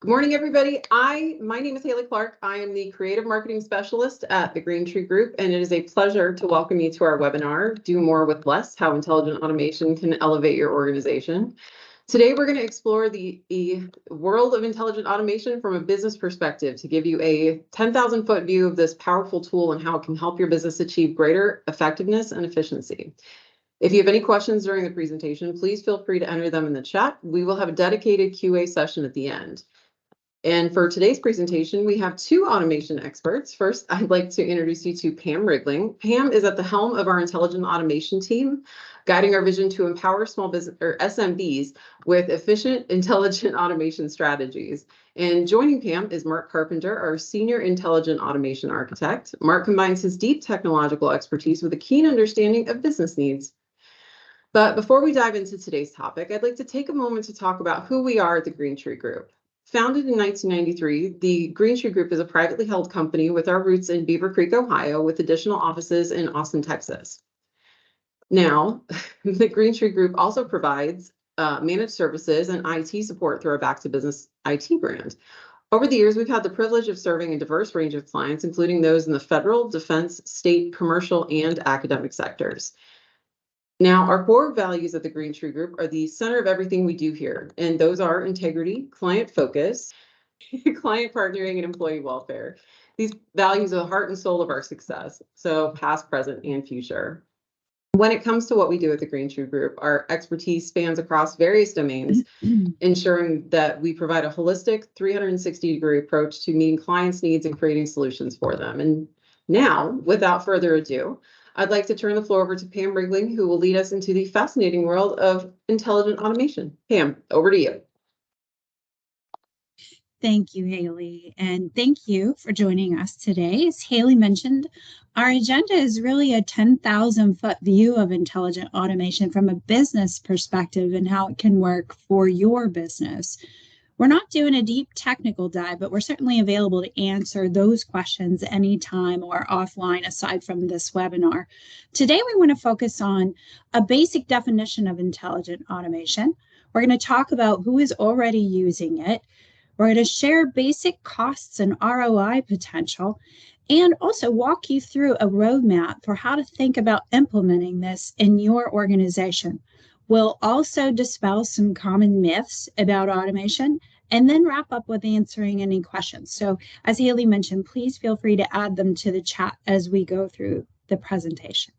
Good morning, everybody. My name is Haley Clark. I am the Creative Marketing Specialist at the Greentree Group, and it is a pleasure to welcome you to our webinar, Do More with Less, How Intelligent Automation Can Elevate Your Organization. Today, we're going to explore the world of intelligent automation from a business perspective to give you a 10,000-foot view of this powerful tool and how it can help your business achieve greater effectiveness and efficiency. If you have any questions during the presentation, please feel free to enter them in the chat. We will have a dedicated QA session at the end. And for today's presentation, we have two automation experts. First, I'd like to introduce you to Pam Rigling. Pam is at the helm of our intelligent automation team, guiding our vision to empower small business or SMBs with efficient, intelligent automation strategies. And joining Pam is Mark Carpenter, our senior intelligent automation architect. Mark combines his deep technological expertise with a keen understanding of business needs. But before we dive into today's topic, I'd like to take a moment to talk about who we are at the Greentree Group. Founded in 1993, the Greentree Group is a privately held company with our roots in Beaver Creek, Ohio, with additional offices in Austin, Texas. Now, the Greentree Group also provides managed services and IT support through our Back to Business IT brand. Over the years, we've had the privilege of serving a diverse range of clients, including those in the federal, defense, state, commercial, and academic sectors. Now, our core values of the Greentree Group are the center of everything we do here, and those are integrity, client focus, client partnering, and employee welfare. These values are the heart and soul of our success, so past, present, and future. When it comes to what we do at the Greentree Group, our expertise spans across various domains, ensuring that we provide a holistic 360-degree approach to meeting clients' needs and creating solutions for them. And now, without further ado, I'd like to turn the floor over to Pam Rigling, who will lead us into the fascinating world of intelligent automation. Pam, over to you. Thank you, Haley, and thank you for joining us today. As Haley mentioned, our agenda is really a 10,000-foot view of intelligent automation from a business perspective and how it can work for your business. We're not doing a deep technical dive, but we're certainly available to answer those questions anytime or offline aside from this webinar. Today, we want to focus on a basic definition of intelligent automation. We're going to talk about who is already using it. We're going to share basic costs and ROI potential, and also walk you through a roadmap for how to think about implementing this in your organization. We'll also dispel some common myths about automation and then wrap up with answering any questions. So as Haley mentioned, please feel free to add them to the chat as we go through the presentation.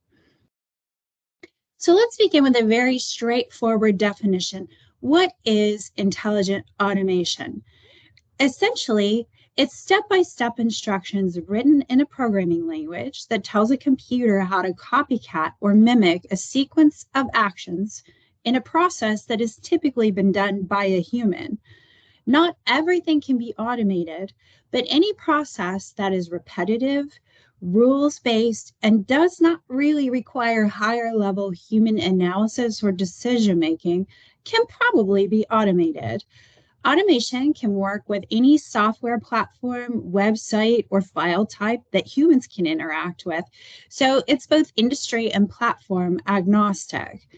So let's begin with a very straightforward definition. What is intelligent automation? Essentially, it's step-by-step instructions written in a programming language that tells a computer how to copycat or mimic a sequence of actions in a process that has typically been done by a human. Not everything can be automated, but any process that is repetitive, rules-based, and does not really require higher-level human analysis or decision-making can probably be automated. Automation can work with any software platform, website, or file type that humans can interact with, so it's both industry and platform agnostic.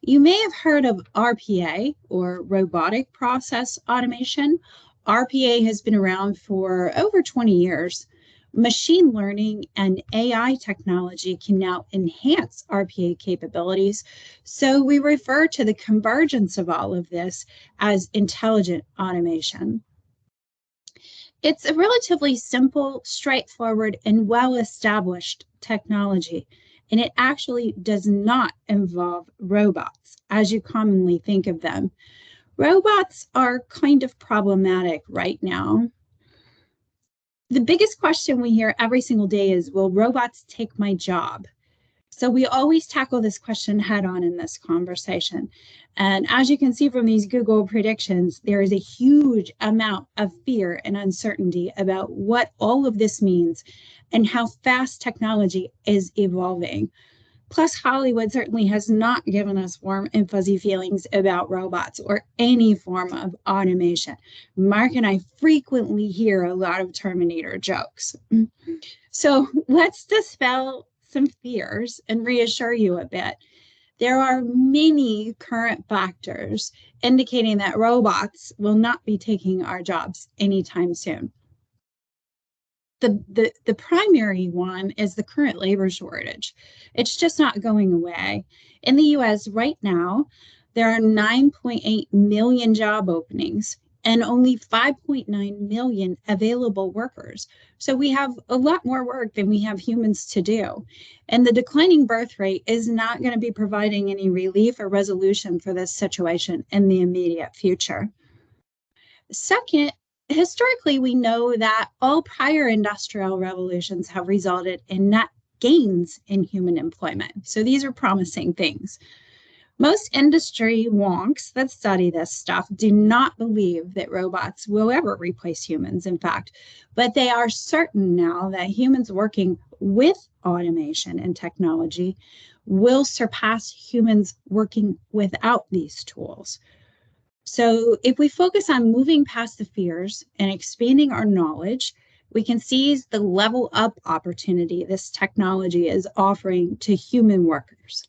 You may have heard of RPA, or robotic process automation. RPA has been around for over 20 years. Machine learning and AI technology can now enhance RPA capabilities, so we refer to the convergence of all of this as intelligent automation. It's a relatively simple, straightforward, and well-established technology, and it actually does not involve robots, as you commonly think of them. Robots are kind of problematic right now. The biggest question we hear every single day is, will robots take my job? So we always tackle this question head on in this conversation. And as you can see from these Google predictions, there is a huge amount of fear and uncertainty about what all of this means and how fast technology is evolving. Plus, Hollywood certainly has not given us warm and fuzzy feelings about robots or any form of automation. Mark and I frequently hear a lot of Terminator jokes. So let's dispel some fears and reassure you a bit. There are many current factors indicating that robots will not be taking our jobs anytime soon. The primary one is the current labor shortage. It's just not going away. In the US right now, there are 9.8 million job openings and only 5.9 million available workers. So we have a lot more work than we have humans to do. And the declining birth rate is not going to be providing any relief or resolution for this situation in the immediate future. Second, historically, we know that all prior industrial revolutions have resulted in net gains in human employment. So these are promising things. Most industry wonks that study this stuff do not believe that robots will ever replace humans, in fact, but they are certain now that humans working with automation and technology will surpass humans working without these tools. So if we focus on moving past the fears and expanding our knowledge, we can seize the level up opportunity this technology is offering to human workers.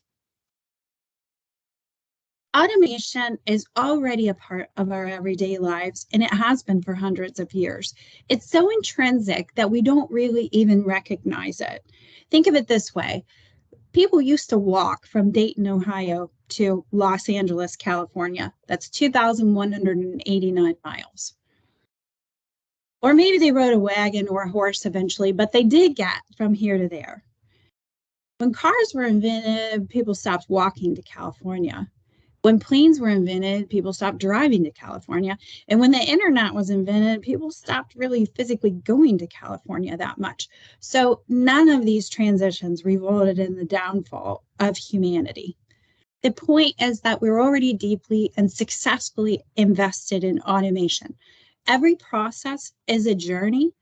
Automation is already a part of our everyday lives, and it has been for hundreds of years. It's so intrinsic that we don't really even recognize it. Think of it this way. People used to walk from Dayton, Ohio to Los Angeles, California. That's 2,189 miles. Or maybe they rode a wagon or a horse eventually, but they did get from here to there. When cars were invented, people stopped walking to California. When planes were invented, people stopped driving to California. And when the internet was invented, people stopped really physically going to California that much. So none of these transitions resulted in the downfall of humanity. The point is that we're already deeply and successfully invested in automation. Every process is a journey,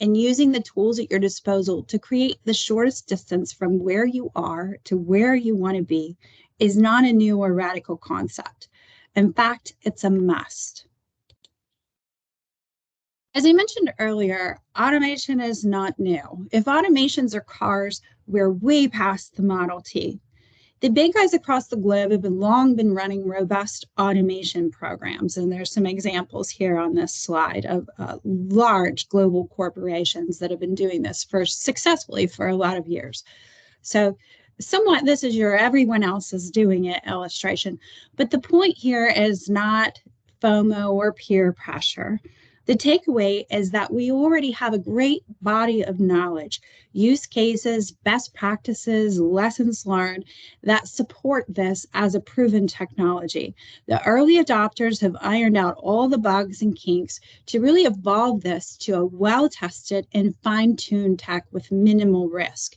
and using the tools at your disposal to create the shortest distance from where you are to where you want to be is not a new or radical concept. In fact, it's a must. As I mentioned earlier, automation is not new. If automations are cars, we're way past the Model T. The big guys across the globe have long been running robust automation programs, and there's some examples here on this slide of large global corporations that have been doing this successfully for a lot of years. So somewhat this is your everyone else is doing it illustration, but the point here is not FOMO or peer pressure. The takeaway is that we already have a great body of knowledge, use cases, best practices, lessons learned that support this as a proven technology. The early adopters have ironed out all the bugs and kinks to really evolve this to a well-tested and fine-tuned tech with minimal risk.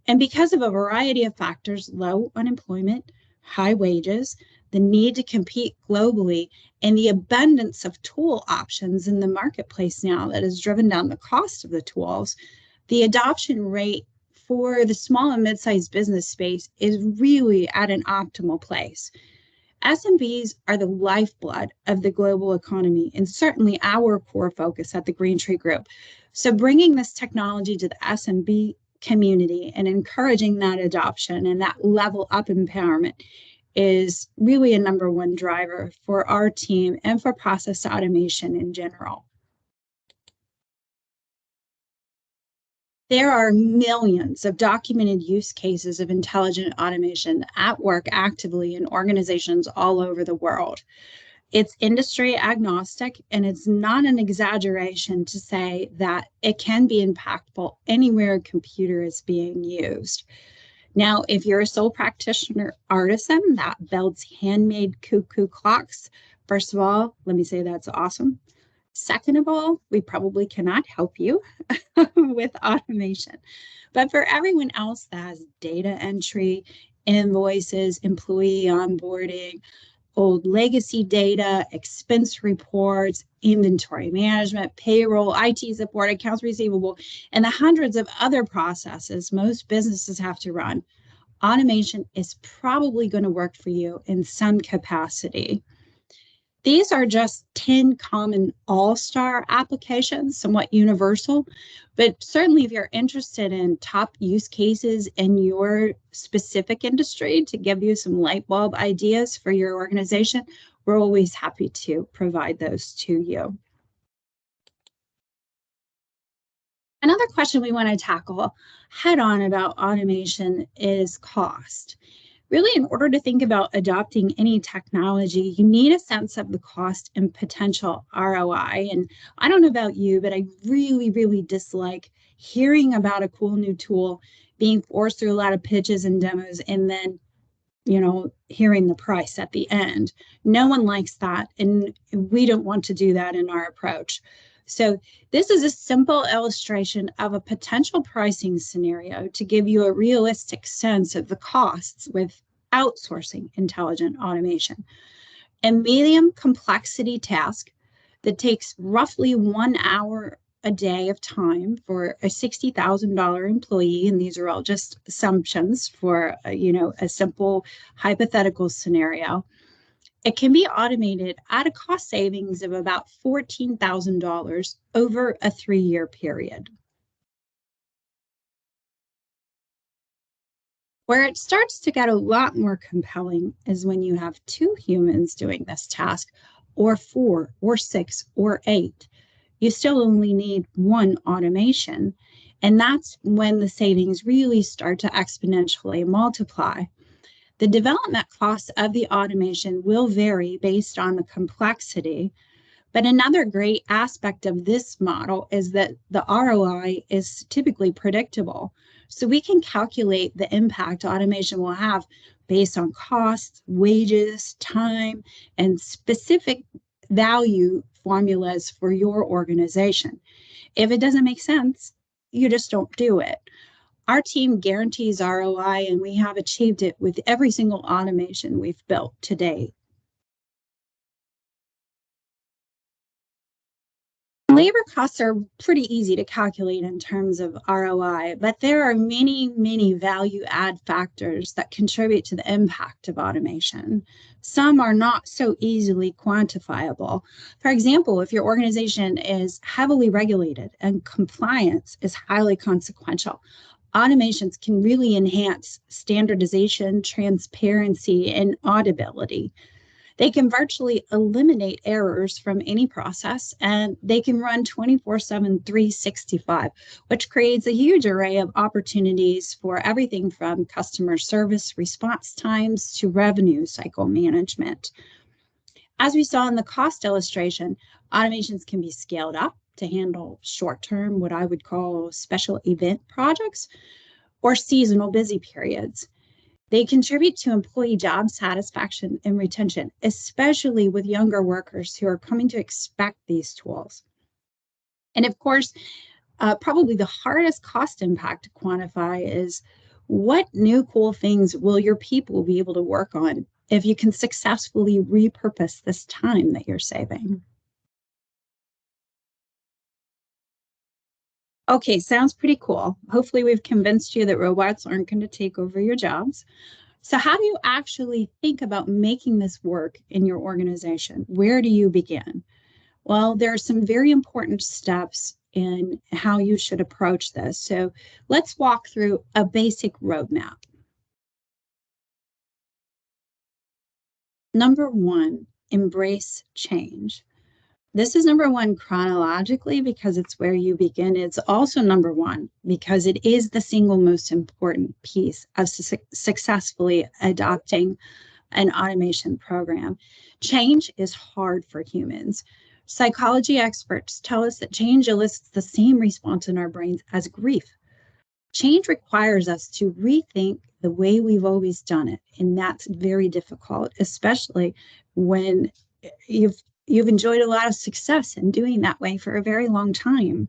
And because of a variety of factors, low unemployment, high wages, the need to compete globally, and the abundance of tool options in the marketplace now that has driven down the cost of the tools, the adoption rate for the small and mid-sized business space is really at an optimal place. SMBs are the lifeblood of the global economy and certainly our core focus at the Greentree Group. So bringing this technology to the SMB community and encouraging that adoption and that level up empowerment is really a number one driver for our team and for process automation in general. There are millions of documented use cases of intelligent automation at work actively in organizations all over the world. It's industry agnostic, and it's not an exaggeration to say that it can be impactful anywhere a computer is being used. Now, if you're a sole practitioner artisan that builds handmade cuckoo clocks, first of all, let me say that's awesome. Second of all, we probably cannot help you with automation. But for everyone else that has data entry, invoices, employee onboarding, old legacy data, expense reports, inventory management, payroll, IT support, accounts receivable, and the hundreds of other processes most businesses have to run, automation is probably going to work for you in some capacity. These are just 10 common all-star applications, somewhat universal, but certainly if you're interested in top use cases in your specific industry to give you some light bulb ideas for your organization, we're always happy to provide those to you. Another question we want to tackle head on about automation is cost. Really, in order to think about adopting any technology, you need a sense of the cost and potential ROI. And I don't know about you, but I really, really dislike hearing about a cool new tool, being forced through a lot of pitches and demos, and then, hearing the price at the end. No one likes that, and we don't want to do that in our approach. So this is a simple illustration of a potential pricing scenario to give you a realistic sense of the costs with outsourcing intelligent automation. A medium complexity task that takes roughly 1 hour a day of time for a $60,000 employee, and these are all just assumptions for a simple hypothetical scenario. It can be automated at a cost savings of about $14,000 over a 3-year period. Where it starts to get a lot more compelling is when you have 2 humans doing this task, or 4, or 6, or 8. You still only need 1 automation, and that's when the savings really start to exponentially multiply. The development costs of the automation will vary based on the complexity, but another great aspect of this model is that the ROI is typically predictable. So we can calculate the impact automation will have based on costs, wages, time, and specific value formulas for your organization. If it doesn't make sense, you just don't do it. Our team guarantees ROI, and we have achieved it with every single automation we've built to date. Labor costs are pretty easy to calculate in terms of ROI, but there are many, many value add factors that contribute to the impact of automation. Some are not so easily quantifiable. For example, if your organization is heavily regulated and compliance is highly consequential, automations can really enhance standardization, transparency, and auditability. They can virtually eliminate errors from any process, and they can run 24/7, 365, which creates a huge array of opportunities for everything from customer service response times to revenue cycle management. As we saw in the cost illustration, automations can be scaled up to handle short-term, what I would call special event projects, or seasonal busy periods. They contribute to employee job satisfaction and retention, especially with younger workers who are coming to expect these tools. And of course, probably the hardest cost impact to quantify is what new cool things will your people be able to work on if you can successfully repurpose this time that you're saving. Okay, sounds pretty cool. Hopefully we've convinced you that robots aren't going to take over your jobs. So how do you actually think about making this work in your organization? Where do you begin? Well, there are some very important steps in how you should approach this. So let's walk through a basic roadmap. Number 1, embrace change. This is number 1 chronologically because it's where you begin. It's also number 1 because it is the single most important piece of successfully adopting an automation program. Change is hard for humans. Psychology experts tell us that change elicits the same response in our brains as grief. Change requires us to rethink the way we've always done it, and that's very difficult, especially when you've enjoyed a lot of success in doing that way for a very long time.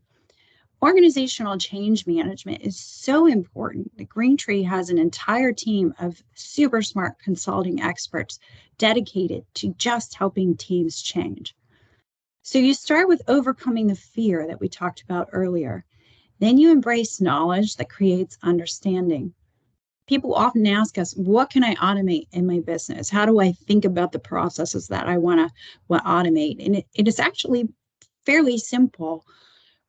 Organizational change management is so important that Greentree has an entire team of super smart consulting experts dedicated to just helping teams change. So you start with overcoming the fear that we talked about earlier. Then you embrace knowledge that creates understanding. People often ask us, what can I automate in my business? How do I think about the processes that I want to automate? And it is actually fairly simple.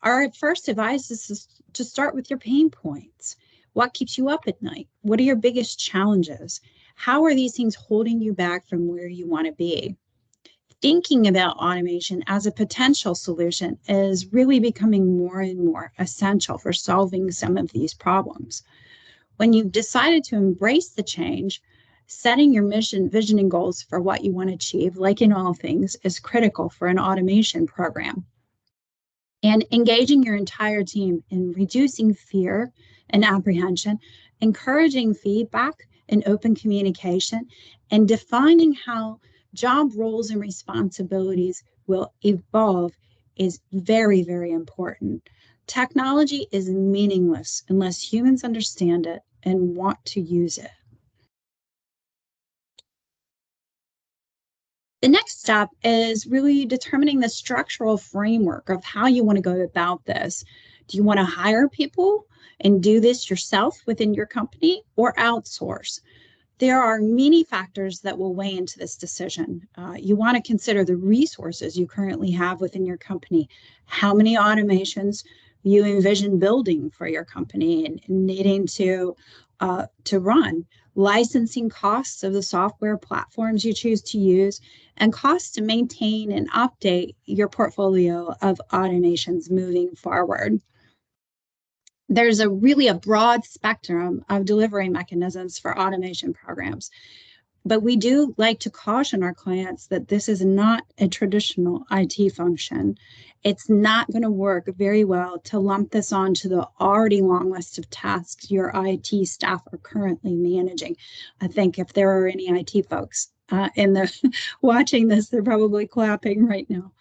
Our first advice is to start with your pain points. What keeps you up at night? What are your biggest challenges? How are these things holding you back from where you want to be? Thinking about automation as a potential solution is really becoming more and more essential for solving some of these problems. When you've decided to embrace the change, setting your mission, vision, and goals for what you want to achieve, like in all things, is critical for an automation program. And engaging your entire team in reducing fear and apprehension, encouraging feedback and open communication, and defining how job roles and responsibilities will evolve is very, very important. Technology is meaningless unless humans understand it and want to use it. The next step is really determining the structural framework of how you want to go about this. Do you want to hire people and do this yourself within your company, or outsource? There are many factors that will weigh into this decision. You want to consider the resources you currently have within your company, how many automations you envision building for your company and needing to run, licensing costs of the software platforms you choose to use, and costs to maintain and update your portfolio of automations moving forward. There's a broad spectrum of delivery mechanisms for automation programs, but we do like to caution our clients that this is not a traditional IT function. It's not going to work very well to lump this onto the already long list of tasks your IT staff are currently managing. I think if there are any IT folks watching this, they're probably clapping right now.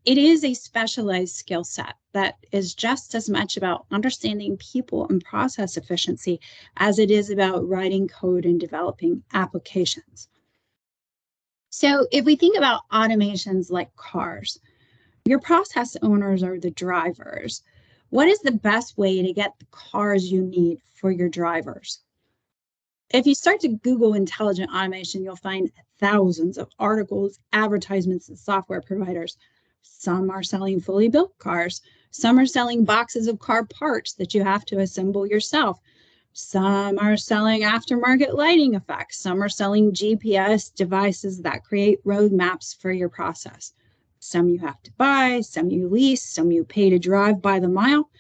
It is a specialized skill set that is just as much about understanding people and process efficiency as it is about writing code and developing applications. So if we think about automations like cars, your process owners are the drivers. What is the best way to get the cars you need for your drivers? If you start to Google intelligent automation, you'll find thousands of articles, advertisements, and software providers. Some are selling fully built cars. Some are selling boxes of car parts that you have to assemble yourself. Some are selling aftermarket lighting effects. Some are selling GPS devices that create roadmaps for your process. Some you have to buy, some you lease, some you pay to drive by the mile.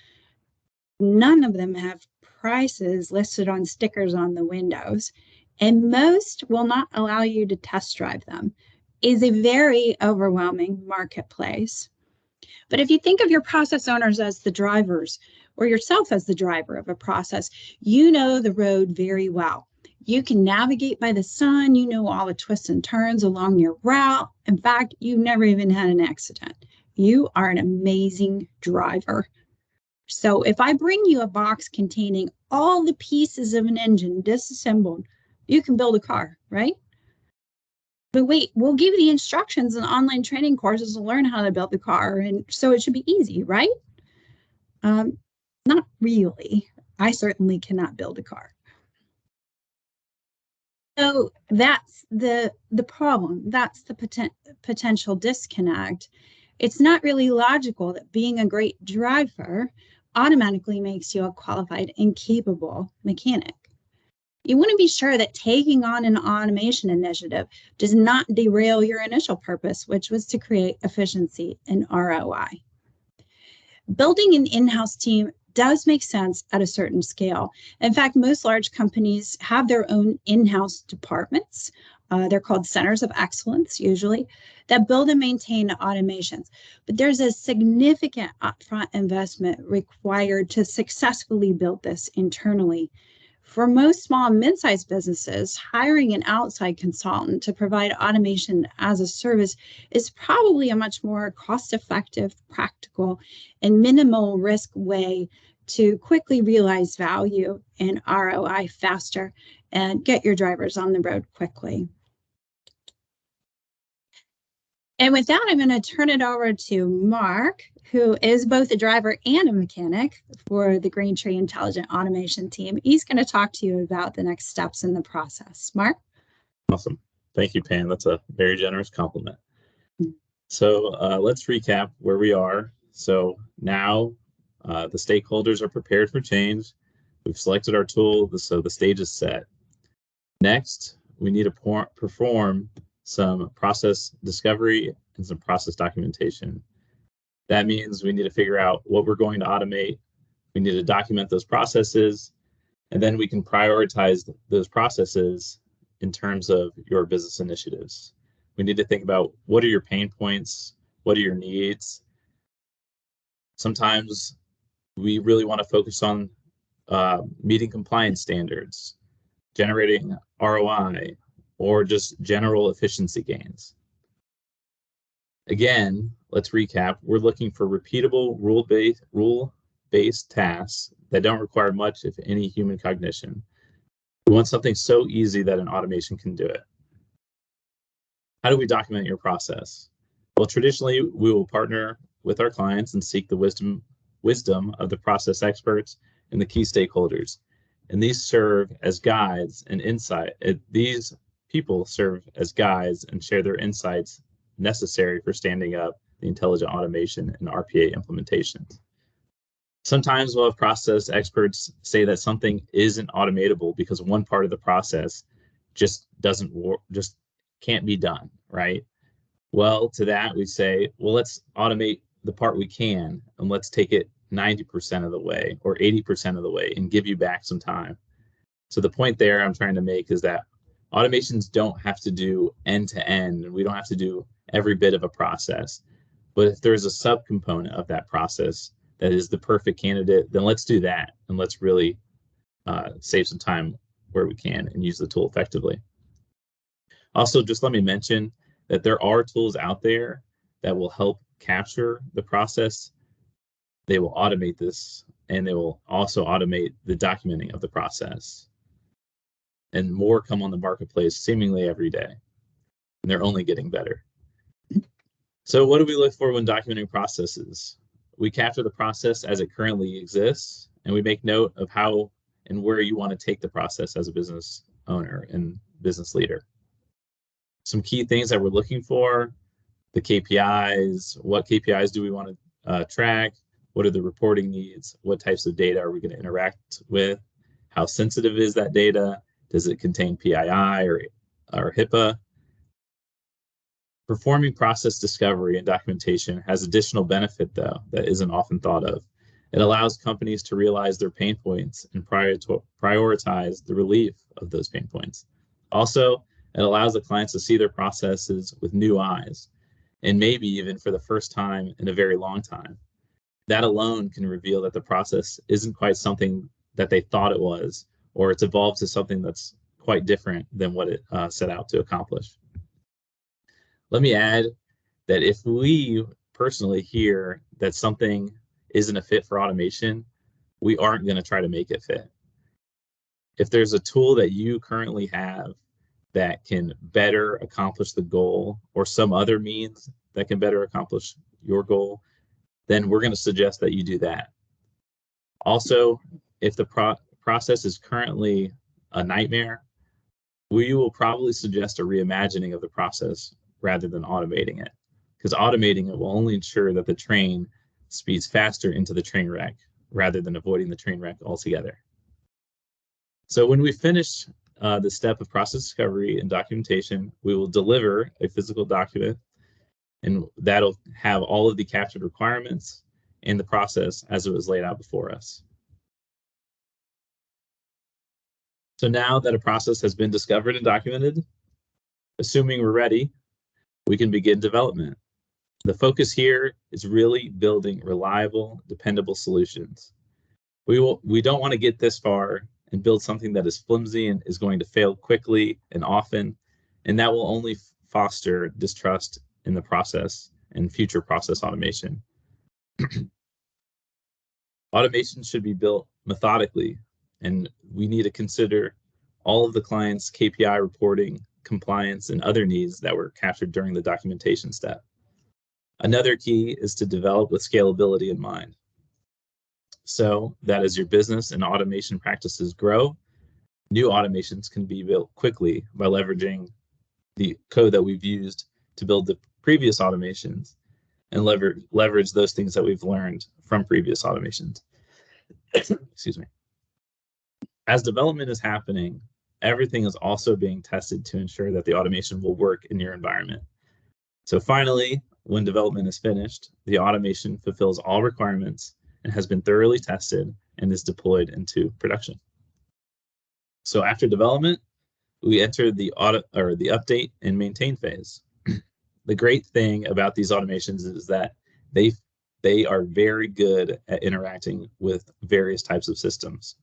None of them have prices listed on stickers on the windows, and most will not allow you to test drive them. It is a very overwhelming marketplace. But if you think of your process owners as the drivers, or yourself as the driver of a process, you know the road very well. You can navigate by the sun, you know all the twists and turns along your route. In fact, you've never even had an accident. You are an amazing driver. So if I bring you a box containing all the pieces of an engine disassembled, you can build a car, right? But wait, we'll give you the instructions and online training courses to learn how to build the car, and so it should be easy, right? Not really. I certainly cannot build a car. So that's the problem. That's the potential disconnect. It's not really logical that being a great driver automatically makes you a qualified and capable mechanic. You want to be sure that taking on an automation initiative does not derail your initial purpose, which was to create efficiency and ROI. Building an in-house team does make sense at a certain scale. In fact, most large companies have their own in-house departments. They're called centers of excellence, usually, that build and maintain automations. But there's a significant upfront investment required to successfully build this internally. For most small and mid-sized businesses, hiring an outside consultant to provide automation as a service is probably a much more cost-effective, practical, and minimal risk way to quickly realize value and ROI faster and get your drivers on the road quickly. And with that, I'm going to turn it over to Mark, who is both a driver and a mechanic for the Greentree Intelligent Automation team. He's going to talk to you about the next steps in the process. Mark? Awesome. Thank you, Pam. That's a very generous compliment. So let's recap where we are. So now the stakeholders are prepared for change. We've selected our tool, so the stage is set. Next, we need to perform some process discovery and some process documentation. That means we need to figure out what we're going to automate. We need to document those processes, and then we can prioritize those processes in terms of your business initiatives. We need to think about what are your pain points, what are your needs. Sometimes we really want to focus on meeting compliance standards, generating ROI, or just general efficiency gains. Again, let's recap. We're looking for repeatable, rule-based tasks that don't require much, if any, human cognition. We want something so easy that an automation can do it. How do we document your process? Well, traditionally, we will partner with our clients and seek the wisdom of the process experts and the key stakeholders. And these serve as guides and insight. These people serve as guides and share their insights necessary for standing up the intelligent automation and RPA implementations. Sometimes we'll have process experts say that something isn't automatable because one part of the process just doesn't work, just can't be done, right? Well, to that we say, well, let's automate the part we can, and let's take it 90% of the way or 80% of the way and give you back some time. So the point there I'm trying to make is that automations don't have to do end to end, and we don't have to do every bit of a process. But if there's a subcomponent of that process that is the perfect candidate, then let's do that, and let's really save some time where we can and use the tool effectively. Also, just let me mention that there are tools out there that will help capture the process. They will automate this, and they will also automate the documenting of the process. And more come on the marketplace seemingly every day, and they're only getting better. So what do we look for when documenting processes? We capture the process as it currently exists, and we make note of how and where you want to take the process as a business owner and business leader. Some key things that we're looking for: the KPIs. What KPIs do we want to track? What are the reporting needs? What types of data are we going to interact with? How sensitive is that data? Does it contain PII or HIPAA? Performing process discovery and documentation has additional benefit, though, that isn't often thought of. It allows companies to realize their pain points and prioritize the relief of those pain points. Also, it allows the clients to see their processes with new eyes, and maybe even for the first time in a very long time. That alone can reveal that the process isn't quite something that they thought it was, or it's evolved to something that's quite different than what it set out to accomplish. Let me add that if we personally hear that something isn't a fit for automation, we aren't going to try to make it fit. If there's a tool that you currently have that can better accomplish the goal, or some other means that can better accomplish your goal, then we're going to suggest that you do that. Also, if the process is currently a nightmare, we will probably suggest a reimagining of the process rather than automating it, because automating it will only ensure that the train speeds faster into the train wreck rather than avoiding the train wreck altogether. So when we finish the step of process discovery and documentation, we will deliver a physical document, and that'll have all of the captured requirements and the process as it was laid out before us. So now that a process has been discovered and documented, assuming we're ready, we can begin development. The focus here is really building reliable, dependable solutions. We don't want to get this far and build something that is flimsy and is going to fail quickly and often, and that will only foster distrust in the process and future process automation. Automation should be built methodically, and we need to consider all of the client's KPI reporting, compliance, and other needs that were captured during the documentation step. Another key is to develop with scalability in mind, so that as your business and automation practices grow, new automations can be built quickly by leveraging the code that we've used to build the previous automations and leverage those things that we've learned from previous automations. Excuse me. As development is happening, everything is also being tested to ensure that the automation will work in your environment. So finally, when development is finished, the automation fulfills all requirements and has been thoroughly tested and is deployed into production. So after development, we enter the update and maintain phase. The great thing about these automations is that they are very good at interacting with various types of systems,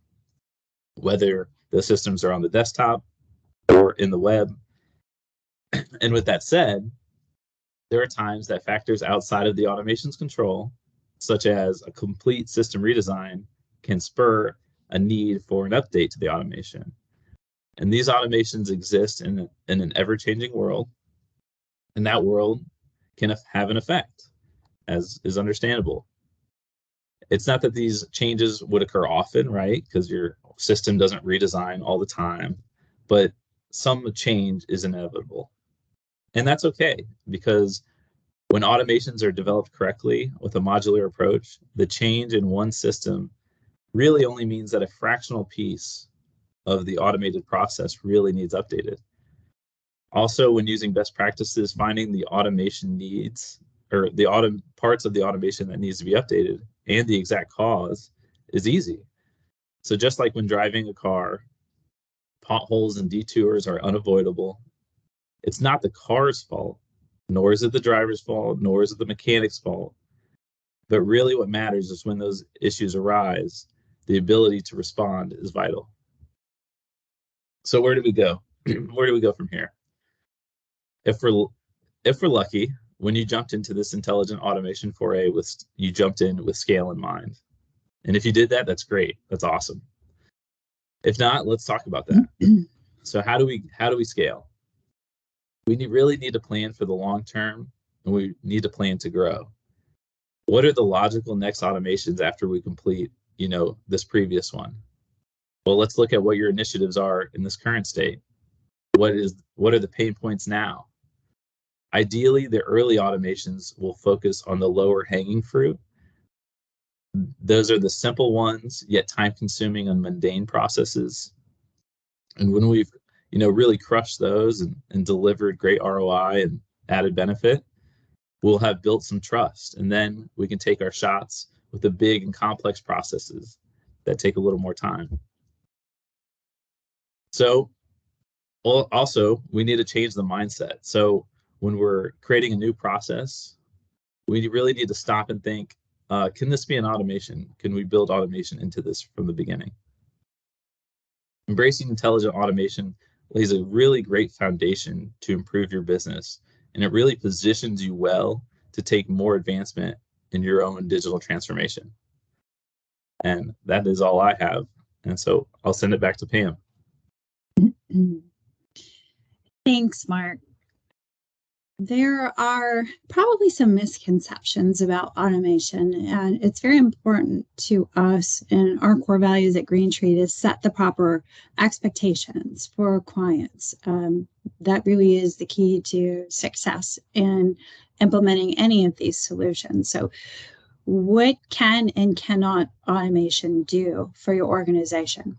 whether the systems are on the desktop or in the web. And with that said, there are times that factors outside of the automation's control, such as a complete system redesign, can spur a need for an update to the automation. And these automations exist in an ever-changing world, and that world can have an effect, as is understandable. It's not that these changes would occur often, right? Because your system doesn't redesign all the time, but some change is inevitable. And that's okay, because when automations are developed correctly with a modular approach, the change in one system really only means that a fractional piece of the automated process really needs updated. Also, when using best practices, finding the automation needs or the parts of the automation that needs to be updated and the exact cause is easy. So just like when driving a car, potholes and detours are unavoidable. It's not the car's fault, nor is it the driver's fault, nor is it the mechanic's fault. But really what matters is when those issues arise, the ability to respond is vital. So where do we go? Where do we go from here? If we're lucky, when you jumped into this intelligent automation foray, you jumped in with scale in mind. And if you did that, that's great. That's awesome. If not, let's talk about that. So how do we scale? We really need to plan for the long term, and we need to plan to grow. What are the logical next automations after we complete, this previous one? Well, let's look at what your initiatives are in this current state. What are the pain points now? Ideally, the early automations will focus on the lower hanging fruit. Those are the simple ones, yet time-consuming and mundane processes. And when we've, really crushed those and delivered great ROI and added benefit, we'll have built some trust. And then we can take our shots with the big and complex processes that take a little more time. So also, we need to change the mindset. So when we're creating a new process, we really need to stop and think, can this be an automation? Can we build automation into this from the beginning? Embracing intelligent automation lays a really great foundation to improve your business, and it really positions you well to take more advancement in your own digital transformation. And that is all I have. And so I'll send it back to Pam. Thanks, Mark. There are probably some misconceptions about automation, and it's very important to us and our core values at Greentree to set the proper expectations for our clients. That really is the key to success in implementing any of these solutions. So what can and cannot automation do for your organization?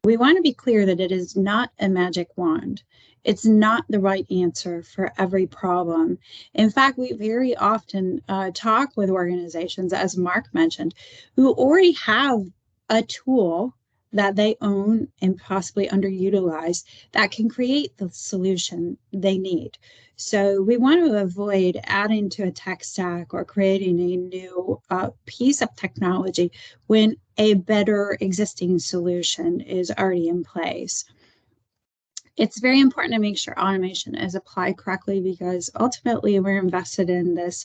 We want to be clear that it is not a magic wand. It's not the right answer for every problem. In fact, we very often talk with organizations, as Mark mentioned, who already have a tool that they own and possibly underutilize that can create the solution they need. So we want to avoid adding to a tech stack or creating a new piece of technology when a better existing solution is already in place. It's very important to make sure automation is applied correctly, because ultimately we're invested in this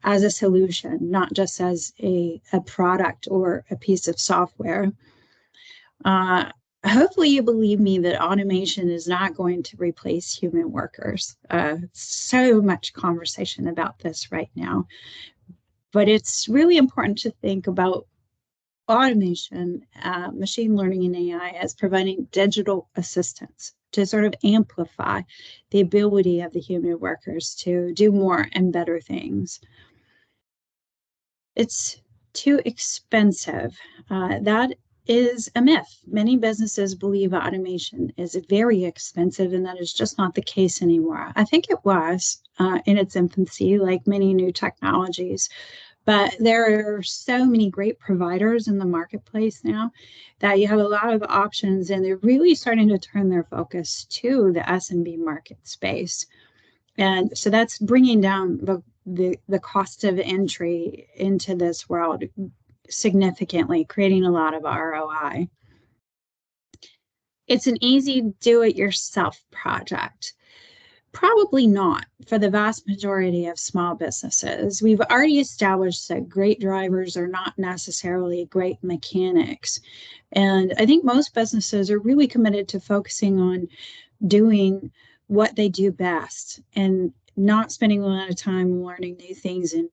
as a solution, not just as a product or a piece of software. hopefully you believe me that automation is not going to replace human workers. So much conversation about this right now, but it's really important to think about automation, machine learning and AI as providing digital assistance to sort of amplify the ability of the human workers to do more and better things. It's too expensive. That is a myth. Many businesses believe automation is very expensive, and that is just not the case anymore. I think it was in its infancy, like many new technologies. But there are so many great providers in the marketplace now that you have a lot of options, and they're really starting to turn their focus to the SMB market space. And so that's bringing down the cost of entry into this world significantly, creating a lot of ROI. It's an easy do-it-yourself project. Probably not for the vast majority of small businesses. We've already established that great drivers are not necessarily great mechanics. And I think most businesses are really committed to focusing on doing what they do best and not spending a lot of time learning new things and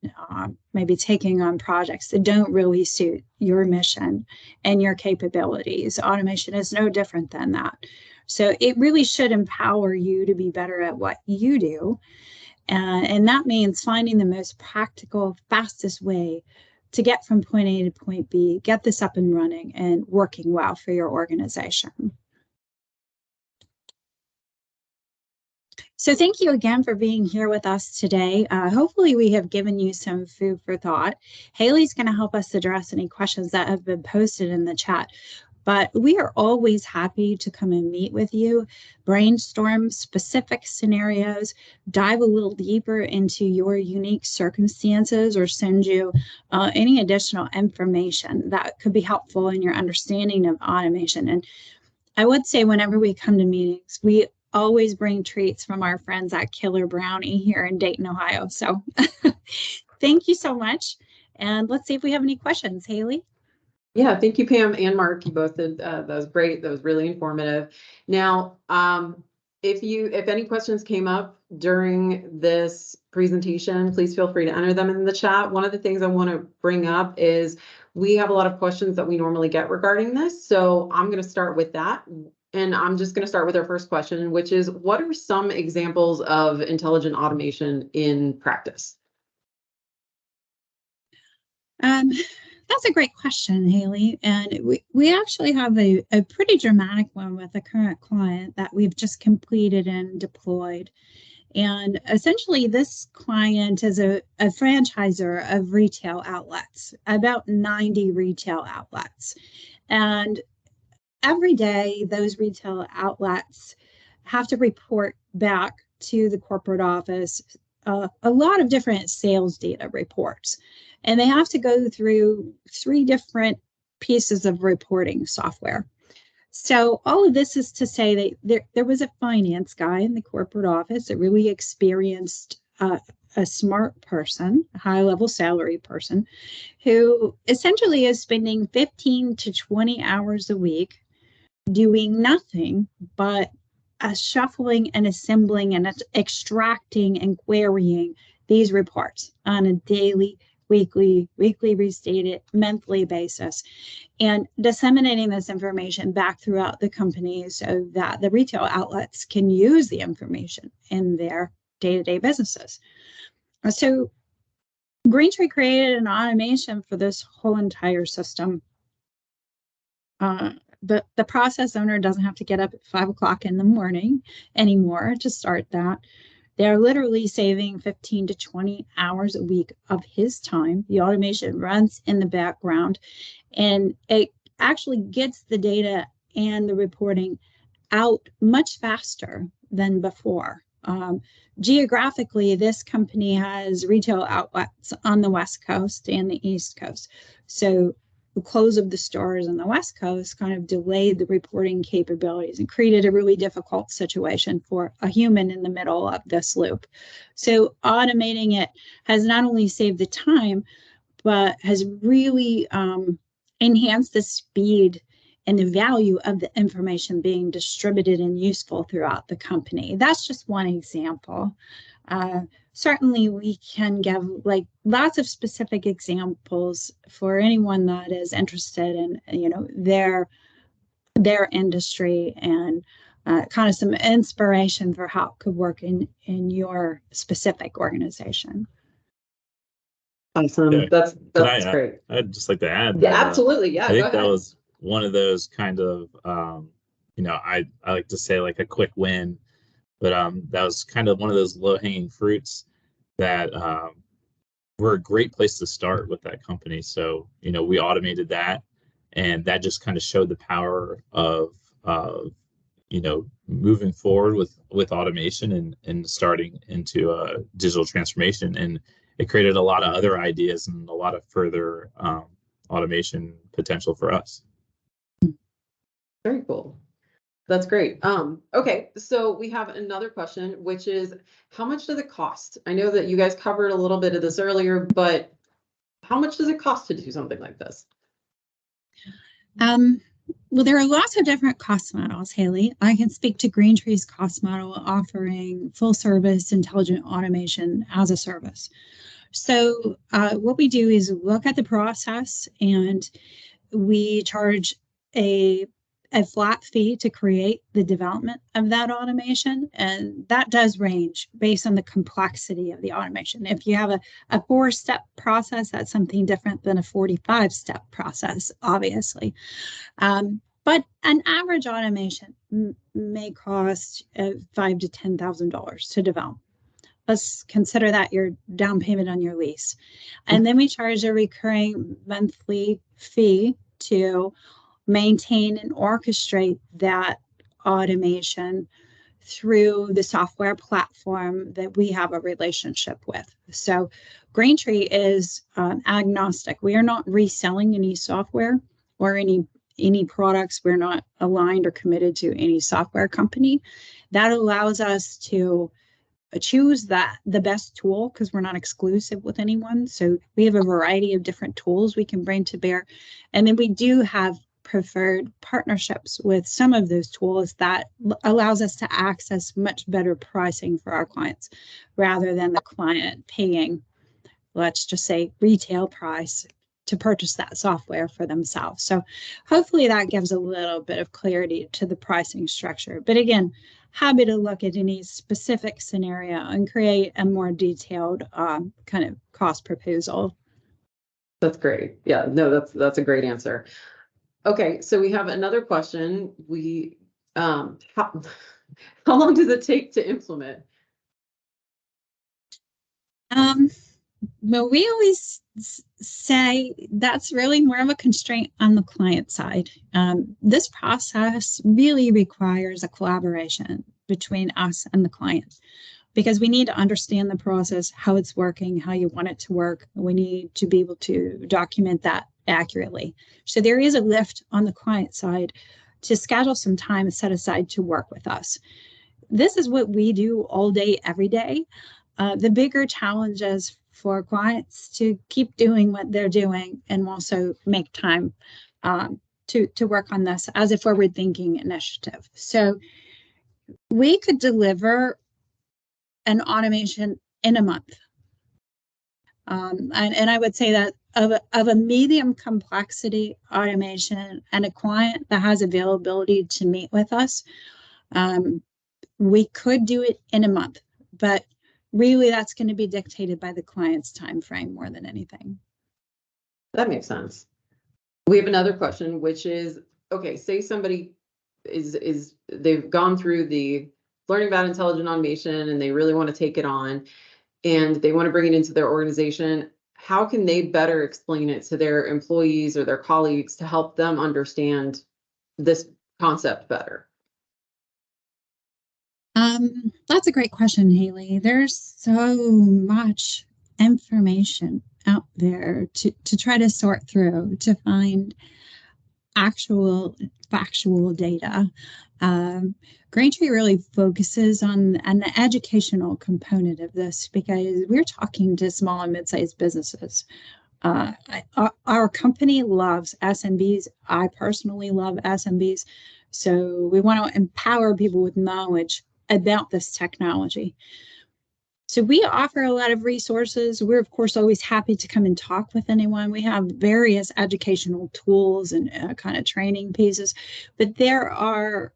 maybe taking on projects that don't really suit your mission and your capabilities. Automation is no different than that. So it really should empower you to be better at what you do. And that means finding the most practical, fastest way to get from point A to point B, get this up and running and working well for your organization. So thank you again for being here with us today. Hopefully we have given you some food for thought. Haley's going to help us address any questions that have been posted in the chat. But we are always happy to come and meet with you, brainstorm specific scenarios, dive a little deeper into your unique circumstances, or send you any additional information that could be helpful in your understanding of automation. And I would say whenever we come to meetings, we always bring treats from our friends at Killer Brownie here in Dayton, Ohio. So thank you so much. And let's see if we have any questions. Haley? Yeah, thank you, Pam and Mark. You both did. That was great. That was really informative. Now, if any questions came up during this presentation, please feel free to enter them in the chat. One of the things I want to bring up is we have a lot of questions that we normally get regarding this. So I'm going to start with that. And I'm just going to start with our first question, which is, what are some examples of intelligent automation in practice? That's a great question, Haley. And we actually have a pretty dramatic one with a current client that we've just completed and deployed. And essentially, this client is a franchisor of retail outlets, about 90 retail outlets. And every day, those retail outlets have to report back to the corporate office a lot of different sales data reports. And they have to go through 3 different pieces of reporting software. So all of this is to say that there was a finance guy in the corporate office, a really experienced, a smart person, a high-level salary person, who essentially is spending 15 to 20 hours a week doing nothing but shuffling and assembling and extracting and querying these reports on a daily, weekly restated, monthly basis, and disseminating this information back throughout the company so that the retail outlets can use the information in their day-to-day businesses. So Greentree created an automation for this whole entire system. The process owner doesn't have to get up at 5 o'clock in the morning anymore to start that. They're literally saving 15 to 20 hours a week of his time. The automation runs in the background, and it actually gets the data and the reporting out much faster than before. Geographically, this company has retail outlets on the West Coast and the East Coast. So the close of the stores on the West Coast kind of delayed the reporting capabilities and created a really difficult situation for a human in the middle of this loop. So automating it has not only saved the time, but has really enhanced the speed and the value of the information being distributed and useful throughout the company. That's just one example. Certainly we can give like lots of specific examples for anyone that is interested in, you know, their industry and kind of some inspiration for how it could work in your specific organization. Awesome. Yeah. That's I, great. I'd just like to add Yeah, that, absolutely. Yeah, I think go that ahead. was one of those kind of, you know, I like to say like a quick win, but that was kind of one of those low-hanging fruits that were a great place to start with that company. So, you know, we automated that, and that just kind of showed the power of you know, moving forward with automation and starting into a digital transformation. And it created a lot of other ideas and a lot of further automation potential for us. Very cool. That's great. Okay, so we have another question, which is how much does it cost? I know that you guys covered a little bit of this earlier, but how much does it cost to do something like this? Well, there are lots of different cost models, Haley. I can speak to Greentree's cost model offering full service intelligent automation as a service. So what we do is look at the process, and we charge a flat fee to create the development of that automation. And that does range based on the complexity of the automation. If you have a 4-step process, that's something different than a 45-step process, obviously. But an average automation may cost $5,000 to $10,000 to develop. Let's consider that your down payment on your lease. And then we charge a recurring monthly fee to maintain and orchestrate that automation through the software platform that we have a relationship with. So Greentree is agnostic. We are not reselling any software or any products. We're not aligned or committed to any software company. That allows us to choose the best tool, because we're not exclusive with anyone. So we have a variety of different tools we can bring to bear. And then we do have preferred partnerships with some of those tools that allows us to access much better pricing for our clients, rather than the client paying, let's just say, retail price to purchase that software for themselves. So hopefully that gives a little bit of clarity to the pricing structure. But again, happy to look at any specific scenario and create a more detailed kind of cost proposal. That's great. Yeah, no, that's a great answer. Okay, so we have another question. How long does it take to implement? Well, we always say that's really more of a constraint on the client side. This process really requires a collaboration between us and the client, because we need to understand the process, how it's working, how you want it to work. We need to be able to document that accurately. So there is a lift on the client side to schedule some time set aside to work with us. This is what we do all day, every day. The bigger challenge is for clients to keep doing what they're doing and also make time to work on this as a forward-thinking initiative. So we could deliver an automation in a month. And I would say that of a medium complexity automation and a client that has availability to meet with us, we could do it in a month, but really that's going to be dictated by the client's time frame more than anything. That makes sense. We have another question, which is, okay, say somebody they've gone through the learning about intelligent automation and they really want to take it on and they want to bring it into their organization. How can they better explain it to their employees or their colleagues to help them understand this concept better? That's a great question, Haley. There's so much information out there to try to sort through to find actual factual data. Greentree really focuses on an educational component of this, because we're talking to small and mid-sized businesses. Our company loves SMBs. I personally love SMBs. So we want to empower people with knowledge about this technology. So we offer a lot of resources. We're, of course, always happy to come and talk with anyone. We have various educational tools and kind of training pieces, but there are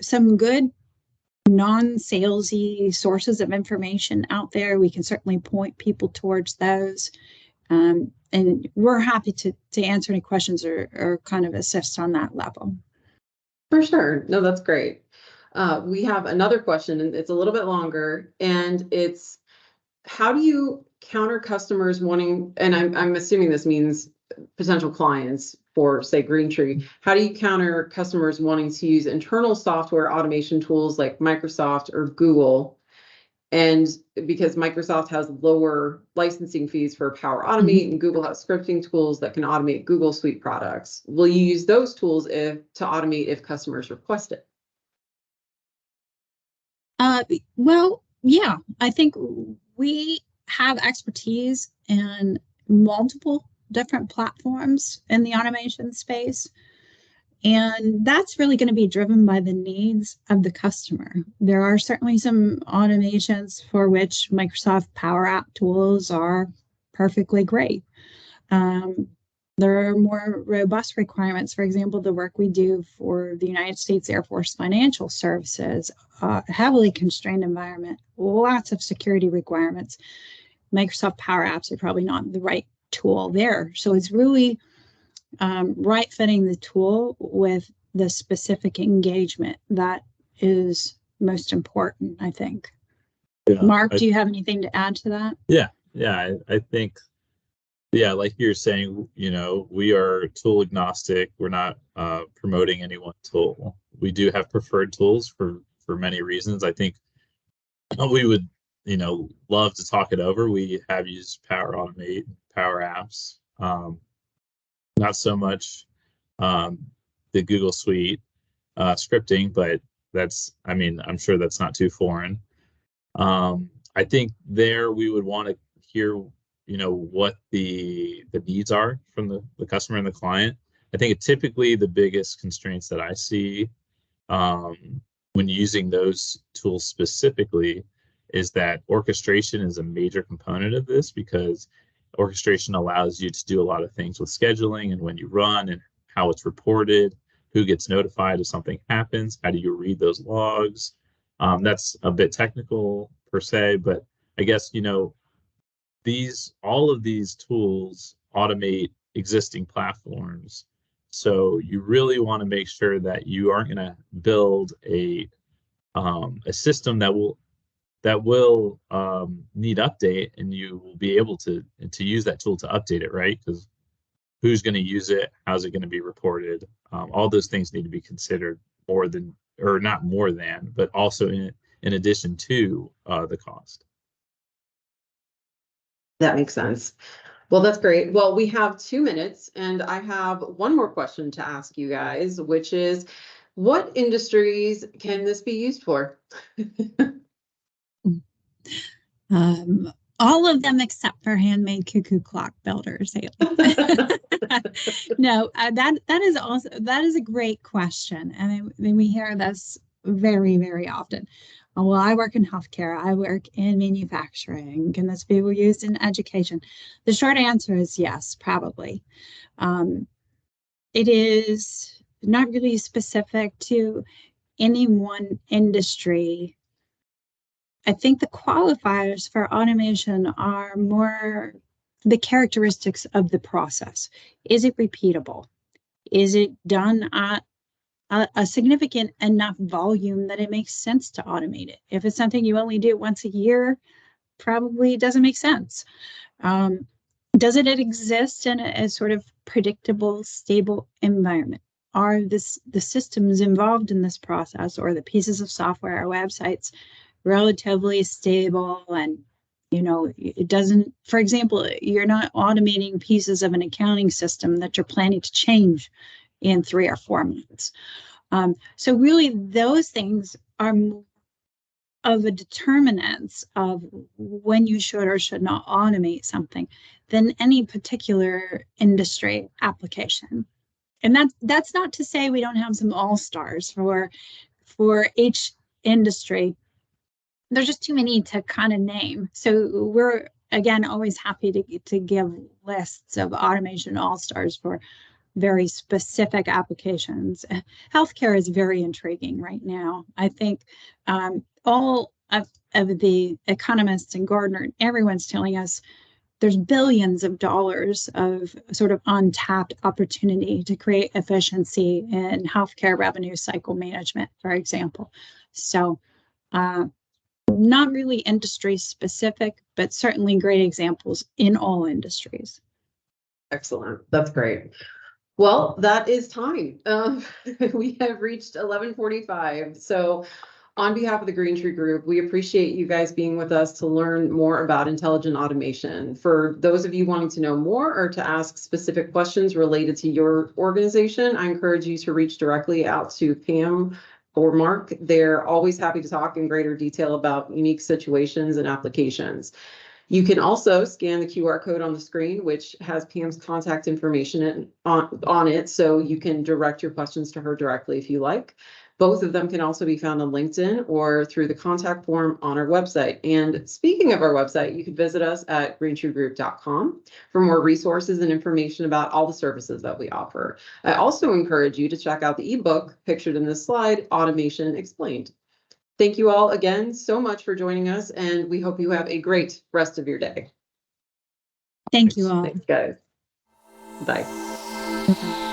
some good non-salesy sources of information out there. We can certainly point people towards those. And we're happy to answer any questions or kind of assist on that level. For sure. No, that's great. We have another question, and it's a little bit longer, and it's, how do you counter customers wanting, and I'm assuming this means potential clients for, say, Greentree, how do you counter customers wanting to use internal software automation tools like Microsoft or Google? And because Microsoft has lower licensing fees for Power Automate, and Google has scripting tools that can automate Google Suite products, will you use those tools to automate if customers request it? Well, yeah, I think we have expertise in multiple different platforms in the automation space. And that's really going to be driven by the needs of the customer. There are certainly some automations for which Microsoft Power App tools are perfectly great. There are more robust requirements. For example, the work we do for the United States Air Force Financial Services, heavily constrained environment, lots of security requirements. Microsoft Power Apps are probably not the right tool there. So it's really right fitting the tool with the specific engagement that is most important, I think. Yeah, Mark, do you have anything to add to that? Yeah, I think, yeah, like you're saying, we are tool agnostic. We're not promoting any one tool. We do have preferred tools for many reasons. I think we would, love to talk it over. We have used Power Automate, Power Apps, not so much the Google Suite scripting, but I'm sure that's not too foreign. I think there we would want to hear what the needs are from the customer and the client. I think typically the biggest constraints that I see when using those tools specifically is that orchestration is a major component of this, because orchestration allows you to do a lot of things with scheduling and when you run and how it's reported, who gets notified if something happens, how do you read those logs. That's a bit technical per se, but I guess all of these tools automate existing platforms. So you really want to make sure that you aren't going to build a system that will need update, and you will be able to use that tool to update it, right? Because who's going to use it? How's it going to be reported? All those things need to be considered not more than, but also in addition to the cost. That makes sense. Well, that's great. Well, we have 2 minutes, and I have one more question to ask you guys, which is, what industries can this be used for? All of them except for handmade cuckoo clock builders. No, that is a great question, and we hear this very, very often. Well, I work in healthcare. I work in manufacturing. Can this be used in education? The short answer is yes, probably. It is not really specific to any one industry. I think the qualifiers for automation are more the characteristics of the process. Is it repeatable? Is it done at a significant enough volume that it makes sense to automate it? If it's something you only do once a year, probably doesn't make sense. Does it exist in a sort of predictable, stable environment? Are the systems involved in this process, or the pieces of software or websites, relatively stable? And it doesn't, for example, you're not automating pieces of an accounting system that you're planning to change in 3 or 4 months. So really those things are more of a determinants of when you should or should not automate something than any particular industry application. And that's not to say we don't have some all-stars for each industry. There's just too many to kind of name. So we're, again, always happy to give lists of automation all-stars for very specific applications. Healthcare is very intriguing right now. I think all of the economists and Gardner, everyone's telling us there's billions of dollars of sort of untapped opportunity to create efficiency in healthcare revenue cycle management, for example. So not really industry specific, but certainly great examples in all industries. Excellent. That's great. Well, that is time. We have reached 11:45. So on behalf of the Greentree Group, we appreciate you guys being with us to learn more about intelligent automation. For those of you wanting to know more or to ask specific questions related to your organization, I encourage you to reach directly out to Pam or Mark. They're always happy to talk in greater detail about unique situations and applications. You can also scan the QR code on the screen, which has Pam's contact information on it, so you can direct your questions to her directly if you like. Both of them can also be found on LinkedIn or through the contact form on our website. And speaking of our website, you can visit us at greentreegroup.com for more resources and information about all the services that we offer. I also encourage you to check out the ebook pictured in this slide, Automation Explained. Thank you all again so much for joining us, and we hope you have a great rest of your day. Thank you all. Thanks, guys. Bye. Bye-bye.